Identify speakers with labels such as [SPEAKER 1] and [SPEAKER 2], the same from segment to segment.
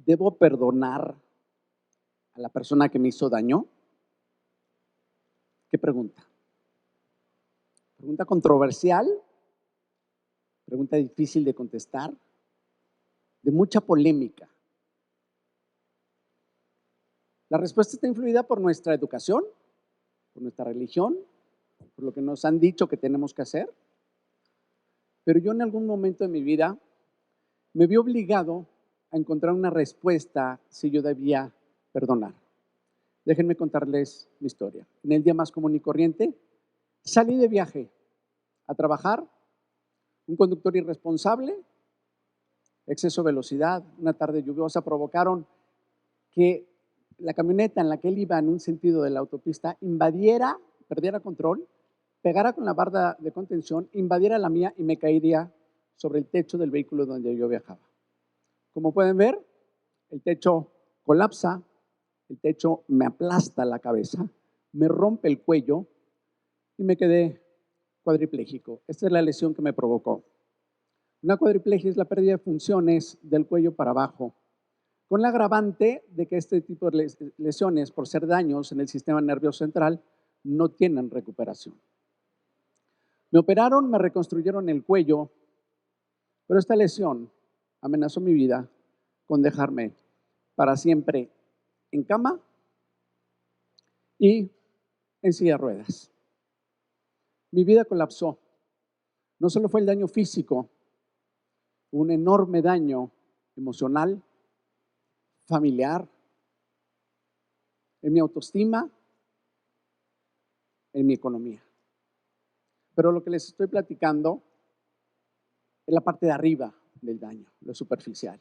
[SPEAKER 1] ¿Debo perdonar a la persona que me hizo daño? ¿Qué pregunta? Pregunta controversial, pregunta difícil de contestar, de mucha polémica. La respuesta está influida por nuestra educación, por nuestra religión, por lo que nos han dicho que tenemos que hacer. Pero yo en algún momento de mi vida me vi obligado a encontrar una respuesta si yo debía perdonar. Déjenme contarles mi historia. En el día más común y corriente, salí de viaje a trabajar, un conductor irresponsable, exceso de velocidad, una tarde lluviosa provocaron que la camioneta en la que él iba en un sentido de la autopista invadiera, perdiera control, pegara con la barda de contención, invadiera la mía y me caería sobre el techo del vehículo donde yo viajaba. Como pueden ver, el techo colapsa, el techo me aplasta la cabeza, me rompe el cuello y me quedé cuadripléjico. Esta es la lesión que me provocó. Una cuadriplegia es la pérdida de funciones del cuello para abajo, con la agravante de que este tipo de lesiones, por ser daños en el sistema nervioso central, no tienen recuperación. Me operaron, me reconstruyeron el cuello, pero esta lesión amenazó mi vida con dejarme para siempre en cama y en silla de ruedas. Mi vida colapsó. No solo fue el daño físico, un enorme daño emocional, familiar, en mi autoestima, en mi economía. Pero lo que les estoy platicando es la parte de arriba del daño, lo superficial.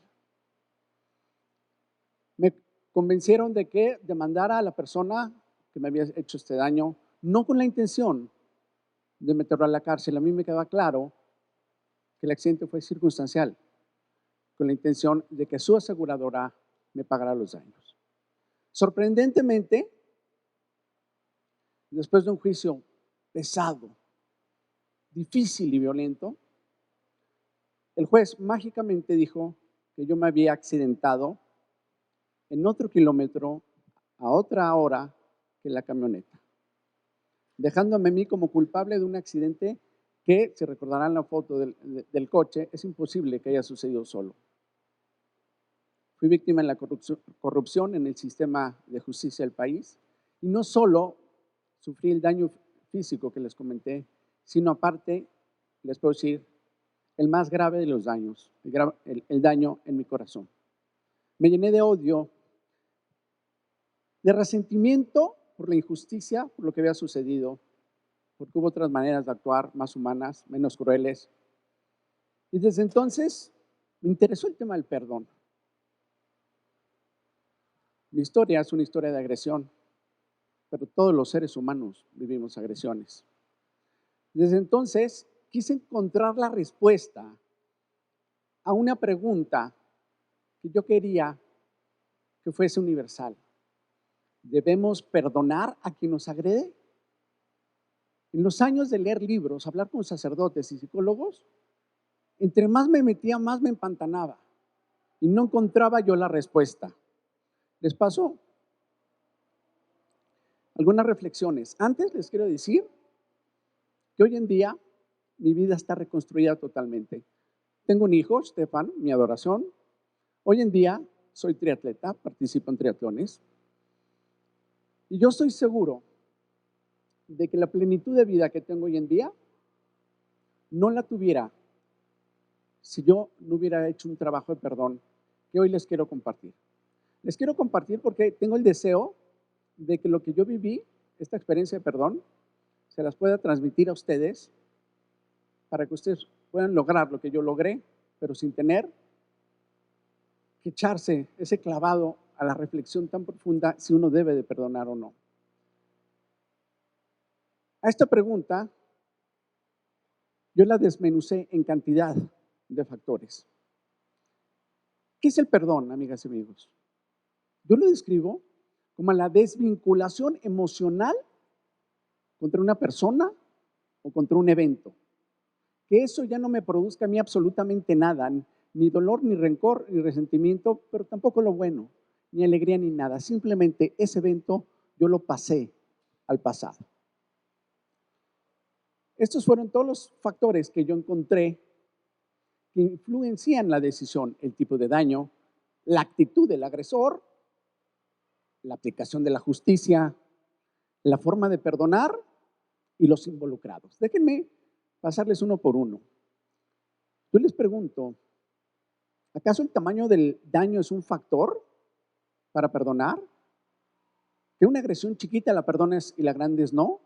[SPEAKER 1] Me convencieron de que demandara a la persona que me había hecho este daño, no con la intención de meterlo a la cárcel. A mí me quedaba claro que el accidente fue circunstancial, con la intención de que su aseguradora me pagara los daños. Sorprendentemente, después de un juicio pesado, difícil y violento, el juez mágicamente dijo que yo me había accidentado en otro kilómetro a otra hora que la camioneta, dejándome a mí como culpable de un accidente que, si recordarán la foto del coche, es imposible que haya sucedido solo. Fui víctima de la corrupción en el sistema de justicia del país y no solo sufrí el daño físico que les comenté, sino aparte, les puedo decir, el más grave de los daños, el daño en mi corazón. Me llené de odio, de resentimiento por la injusticia, por lo que había sucedido, porque hubo otras maneras de actuar más humanas, menos crueles. Y desde entonces me interesó el tema del perdón. Mi historia es una historia de agresión, pero todos los seres humanos vivimos agresiones. Desde entonces quise encontrar la respuesta a una pregunta que yo quería que fuese universal. ¿Debemos perdonar a quien nos agrede? En los años de leer libros, hablar con sacerdotes y psicólogos, entre más me metía, más me empantanaba y no encontraba yo la respuesta. ¿Les pasó? Algunas reflexiones. Antes les quiero decir que hoy en día mi vida está reconstruida totalmente. Tengo un hijo, Stefan, mi adoración. Hoy en día soy triatleta, participo en triatlones. Y yo estoy seguro de que la plenitud de vida que tengo hoy en día no la tuviera si yo no hubiera hecho un trabajo de perdón que hoy les quiero compartir. Les quiero compartir porque tengo el deseo de que lo que yo viví, esta experiencia de perdón, se las pueda transmitir a ustedes para que ustedes puedan lograr lo que yo logré, pero sin tener que echarse ese clavado a la reflexión tan profunda si uno debe de perdonar o no. A esta pregunta yo la desmenucé en cantidad de factores. ¿Qué es el perdón, amigas y amigos? Yo lo describo como la desvinculación emocional contra una persona o contra un evento. Que eso ya no me produzca a mí absolutamente nada, ni dolor, ni rencor, ni resentimiento, pero tampoco lo bueno, ni alegría, ni nada. Simplemente ese evento yo lo pasé al pasado. Estos fueron todos los factores que yo encontré que influencian la decisión, el tipo de daño, la actitud del agresor, la aplicación de la justicia, la forma de perdonar y los involucrados. Déjenme pasarles uno por uno. Yo les pregunto, ¿acaso el tamaño del daño es un factor para perdonar? ¿Que una agresión chiquita la perdones y la grande es no?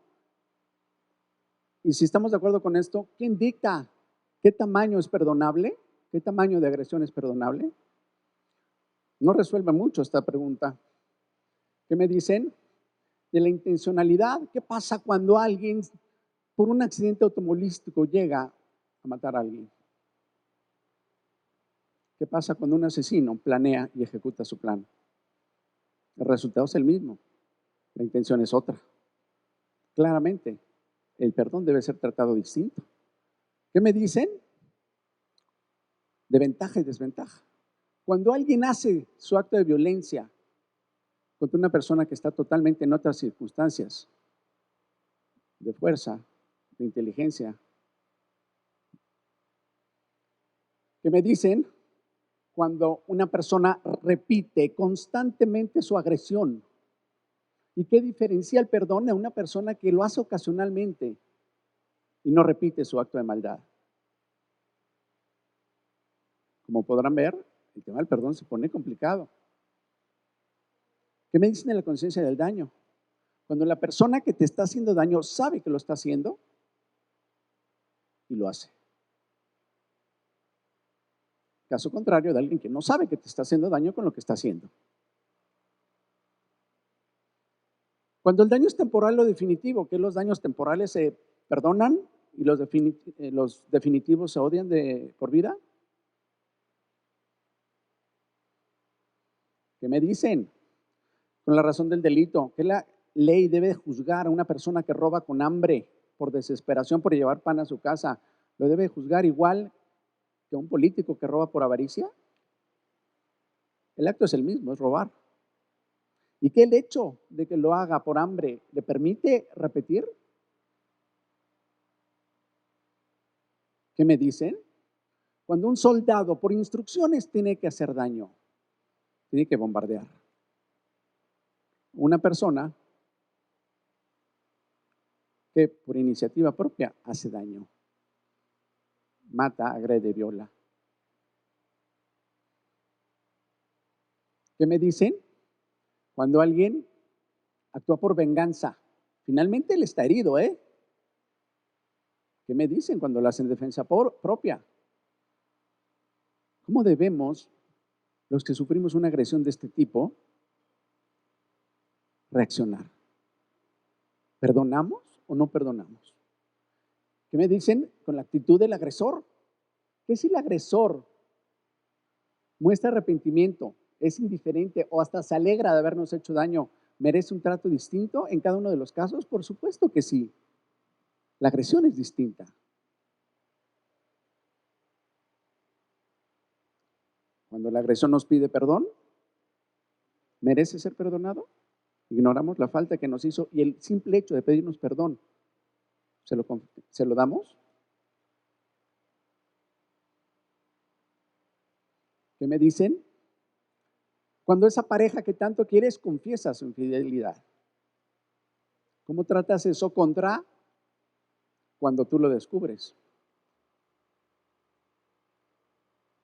[SPEAKER 1] Y si estamos de acuerdo con esto, ¿quién dicta qué tamaño es perdonable? ¿Qué tamaño de agresión es perdonable? No resuelve mucho esta pregunta. ¿Qué me dicen? De la intencionalidad. ¿Qué pasa cuando alguien por un accidente automovilístico llega a matar a alguien? ¿Qué pasa cuando un asesino planea y ejecuta su plan? El resultado es el mismo, la intención es otra. Claramente, el perdón debe ser tratado distinto. ¿Qué me dicen? De ventaja y desventaja. Cuando alguien hace su acto de violencia contra una persona que está totalmente en otras circunstancias, de fuerza, de inteligencia, ¿qué me dicen? Cuando una persona repite constantemente su agresión. ¿Y qué diferencia el perdón a una persona que lo hace ocasionalmente y no repite su acto de maldad? Como podrán ver, el tema del perdón se pone complicado. ¿Qué me dicen de la conciencia del daño? Cuando la persona que te está haciendo daño sabe que lo está haciendo y lo hace. Caso contrario de alguien que no sabe que te está haciendo daño con lo que está haciendo. Cuando el daño es temporal o definitivo, que los daños temporales se perdonan y los definitivos se odian por vida. ¿Qué me dicen? Con la razón del delito, que la ley debe juzgar a una persona que roba con hambre, por desesperación, por llevar pan a su casa, ¿lo debe juzgar igual que a un político que roba por avaricia? El acto es el mismo, es robar. ¿Y qué el hecho de que lo haga por hambre le permite repetir? ¿Qué me dicen? Cuando un soldado por instrucciones tiene que hacer daño, tiene que bombardear. Una persona que por iniciativa propia hace daño, mata, agrede, viola. ¿Qué me dicen? Cuando alguien actúa por venganza, finalmente él está herido, ¿eh? ¿Qué me dicen cuando lo hacen en defensa propia? ¿Cómo debemos, los que sufrimos una agresión de este tipo, reaccionar? ¿Perdonamos o no perdonamos? ¿Qué me dicen con la actitud del agresor? ¿Qué si el agresor muestra arrepentimiento, es indiferente o hasta se alegra de habernos hecho daño? ¿Merece un trato distinto en cada uno de los casos? Por supuesto que sí. La agresión es distinta. Cuando el agresor nos pide perdón, ¿merece ser perdonado? Ignoramos la falta que nos hizo y el simple hecho de pedirnos perdón, ¿se lo damos? ¿Qué me dicen? Cuando esa pareja que tanto quieres confiesa su infidelidad, ¿cómo tratas eso contra cuando tú lo descubres?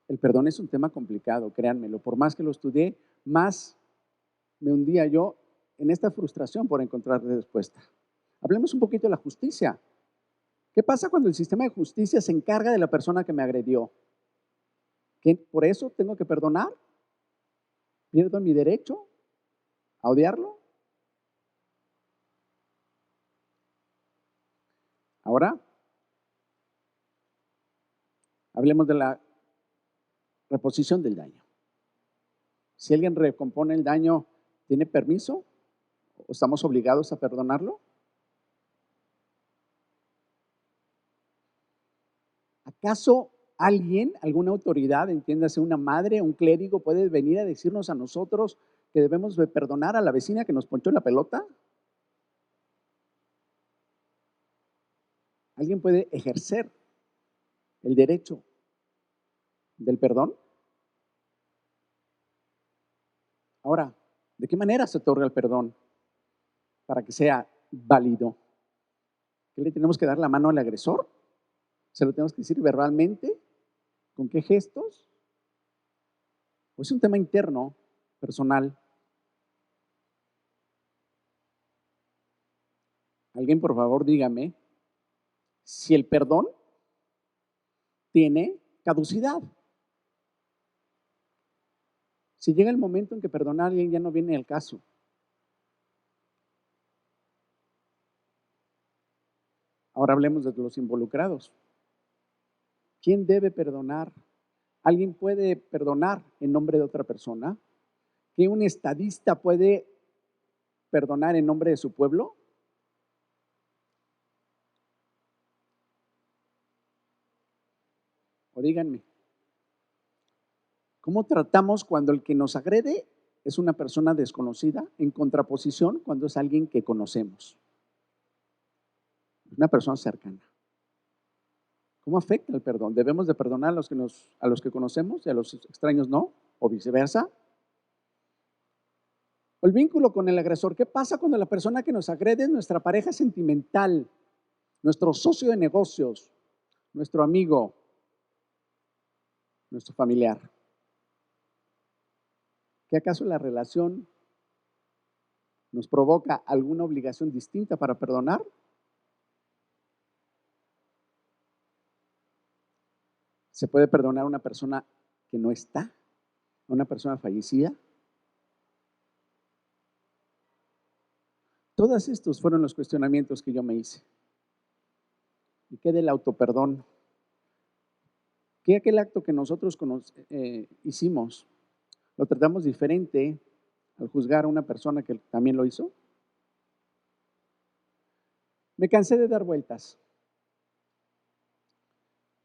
[SPEAKER 1] El perdón es un tema complicado, créanmelo. Por más que lo estudié, más me hundía yo en esta frustración por encontrar respuesta. Hablemos un poquito de la justicia. ¿Qué pasa cuando el sistema de justicia se encarga de la persona que me agredió? ¿Que por eso tengo que perdonar? ¿Pierdo mi derecho a odiarlo? Ahora, hablemos de la reposición del daño. Si alguien recompone el daño, ¿tiene permiso? ¿O estamos obligados a perdonarlo? ¿Acaso alguien, alguna autoridad, entiéndase una madre, un clérigo, puede venir a decirnos a nosotros que debemos de perdonar a la vecina que nos ponchó la pelota? ¿Alguien puede ejercer el derecho del perdón? Ahora, ¿de qué manera se otorga el perdón para que sea válido? ¿Qué le tenemos que dar la mano al agresor? ¿Se lo tenemos que decir verbalmente? ¿Con qué gestos? ¿O es un tema interno, personal? Alguien, por favor, dígame si el perdón tiene caducidad. Si llega el momento en que perdonar a alguien ya no viene al caso. Ahora hablemos de los involucrados. ¿Quién debe perdonar? ¿Alguien puede perdonar en nombre de otra persona? ¿Que un estadista puede perdonar en nombre de su pueblo? O díganme, ¿cómo tratamos cuando el que nos agrede es una persona desconocida en contraposición cuando es alguien que conocemos? Una persona cercana. ¿Cómo afecta el perdón? ¿Debemos de perdonar a los que conocemos y a los extraños no? ¿O viceversa? O el vínculo con el agresor. ¿Qué pasa cuando la persona que nos agrede es nuestra pareja sentimental, nuestro socio de negocios, nuestro amigo, nuestro familiar? ¿Qué acaso la relación nos provoca alguna obligación distinta para perdonar? ¿Se puede perdonar a una persona que no está? ¿A una persona fallecida? Todos estos fueron los cuestionamientos que yo me hice. ¿Y qué del autoperdón? ¿Qué aquel acto que nosotros hicimos lo tratamos diferente al juzgar a una persona que también lo hizo? Me cansé de dar vueltas.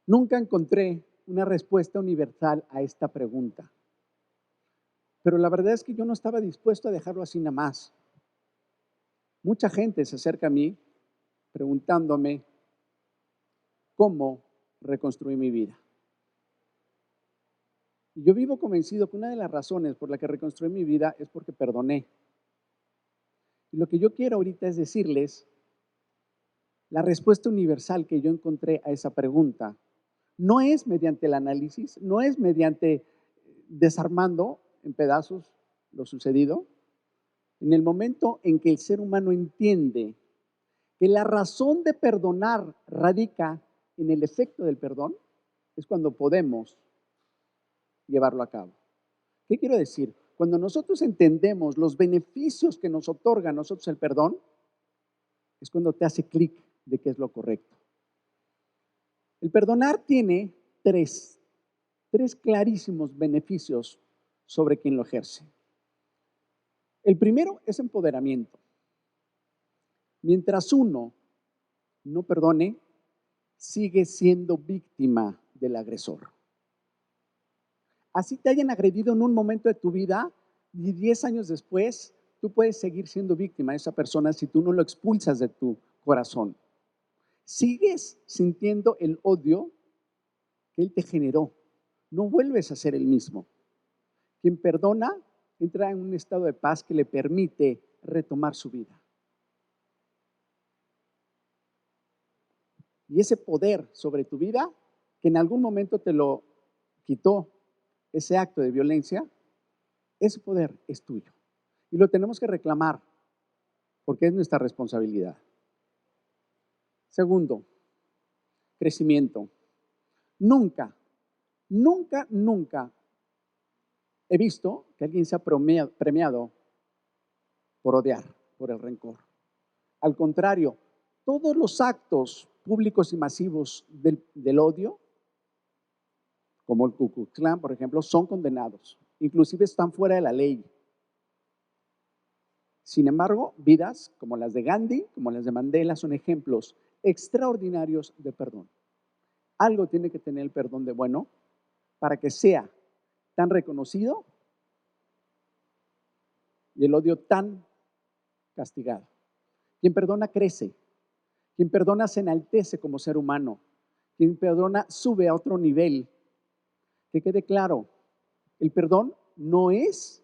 [SPEAKER 1] Nunca encontré una respuesta universal a esta pregunta. Pero la verdad es que yo no estaba dispuesto a dejarlo así nada más. Mucha gente se acerca a mí preguntándome cómo reconstruir mi vida. Y yo vivo convencido que una de las razones por la que reconstruí mi vida es porque perdoné. Y lo que yo quiero ahorita es decirles la respuesta universal que yo encontré a esa pregunta. No es mediante el análisis, no es mediante desarmando en pedazos lo sucedido. En el momento en que el ser humano entiende que la razón de perdonar radica en el efecto del perdón, es cuando podemos llevarlo a cabo. ¿Qué quiero decir? Cuando nosotros entendemos los beneficios que nos otorga a nosotros el perdón, es cuando te hace clic de qué es lo correcto. El perdonar tiene tres clarísimos beneficios sobre quien lo ejerce. El primero es empoderamiento. Mientras uno no perdone, sigue siendo víctima del agresor. Así te hayan agredido en un momento de tu vida y 10 años después, tú puedes seguir siendo víctima de esa persona si tú no lo expulsas de tu corazón. Sigues sintiendo el odio que él te generó. No vuelves a ser el mismo. Quien perdona entra en un estado de paz que le permite retomar su vida. Y ese poder sobre tu vida, que en algún momento te lo quitó ese acto de violencia, ese poder es tuyo. Y lo tenemos que reclamar porque es nuestra responsabilidad. Segundo, crecimiento. Nunca he visto que alguien sea premiado por odiar, por el rencor. Al contrario, todos los actos públicos y masivos del odio, como el Ku Klux Klan, por ejemplo, son condenados. Inclusive están fuera de la ley. Sin embargo, vidas como las de Gandhi, como las de Mandela, son ejemplos extraordinarios de perdón. Algo tiene que tener el perdón de bueno para que sea tan reconocido y el odio tan castigado. Quien perdona crece, quien perdona se enaltece como ser humano, quien perdona sube a otro nivel. Que quede claro, el perdón no es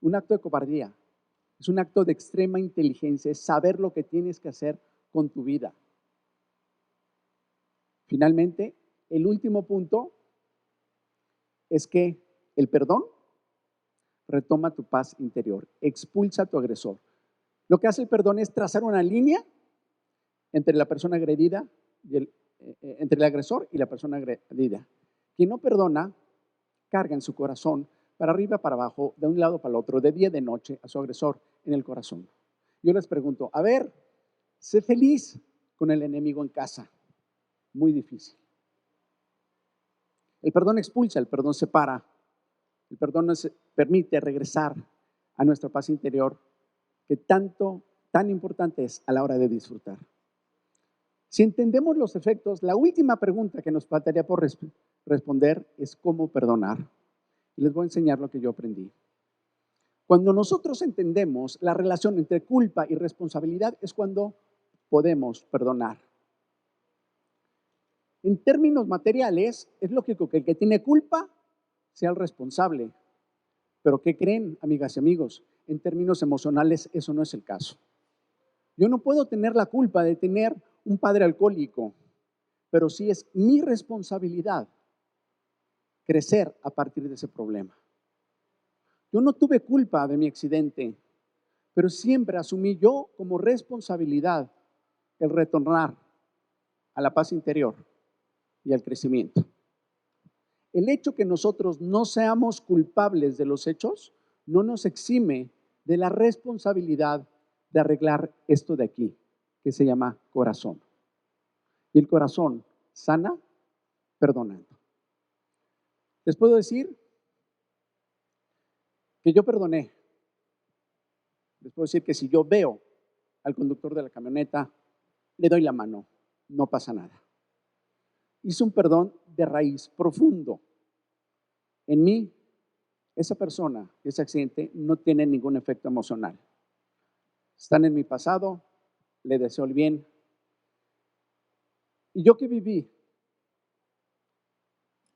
[SPEAKER 1] un acto de cobardía, es un acto de extrema inteligencia, es saber lo que tienes que hacer con tu vida. Finalmente, el último punto es que el perdón retoma tu paz interior, expulsa a tu agresor. Lo que hace el perdón es trazar una línea entre la persona agredida y entre el agresor y la persona agredida. Quien no perdona, carga en su corazón, para arriba, para abajo, de un lado para el otro, de día y de noche, a su agresor en el corazón. Yo les pregunto, a ver, sé feliz con el enemigo en casa. Muy difícil. El perdón expulsa, el perdón separa, el perdón nos permite regresar a nuestra paz interior, que tan importante es a la hora de disfrutar. Si entendemos los efectos, la última pregunta que nos faltaría por responder es cómo perdonar. Y les voy a enseñar lo que yo aprendí. Cuando nosotros entendemos la relación entre culpa y responsabilidad es cuando podemos perdonar. En términos materiales, es lógico que el que tiene culpa sea el responsable. Pero ¿qué creen, amigas y amigos? En términos emocionales, eso no es el caso. Yo no puedo tener la culpa de tener un padre alcohólico, pero sí es mi responsabilidad crecer a partir de ese problema. Yo no tuve culpa de mi accidente, pero siempre asumí yo como responsabilidad el retornar a la paz interior y al crecimiento. El hecho que nosotros no seamos culpables de los hechos no nos exime de la responsabilidad de arreglar esto de aquí, que se llama corazón. Y el corazón sana perdonando. Les puedo decir que yo perdoné. Les puedo decir que si yo veo al conductor de la camioneta, le doy la mano, no pasa nada. Hice un perdón de raíz profundo. En mí, esa persona, ese accidente, no tiene ningún efecto emocional. Están en mi pasado, le deseo el bien. Y yo que viví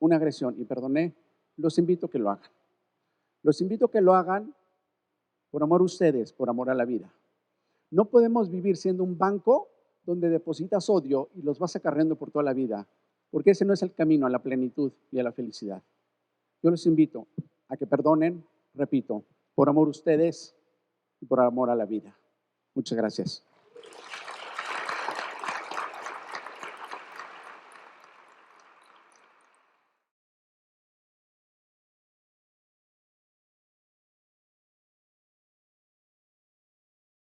[SPEAKER 1] una agresión y perdoné, los invito a que lo hagan. Los invito a que lo hagan por amor a ustedes, por amor a la vida. No podemos vivir siendo un banco donde depositas odio y los vas acarreando por toda la vida, porque ese no es el camino a la plenitud y a la felicidad. Yo los invito a que perdonen, repito, por amor a ustedes y por amor a la vida. Muchas gracias.